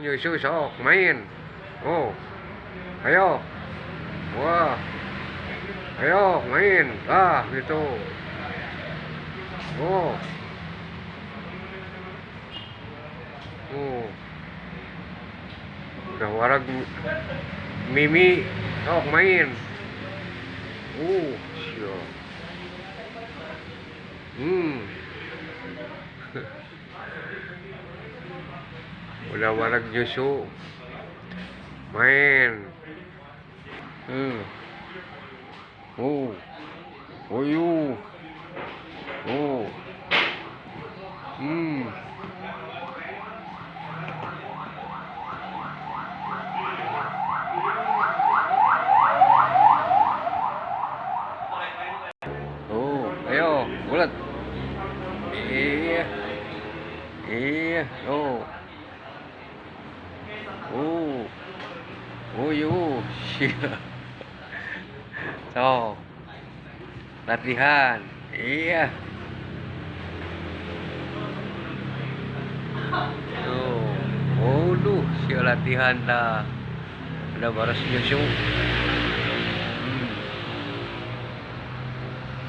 Nyusu sok main. Oh. Ayo. Wah. Ayo main. Ah, gitu. Oh. Oh. Udah warag Mimi sok main. Siap. Udah warag nyusu main. Oh. Oh you. Oh. Oh, ayo, bulat. Iya. Iya, oh. Oh. Oh, you. Siap. So, latihan. Iya. Tuh. Waduh, siap latihan dah. Udah baru nyusu.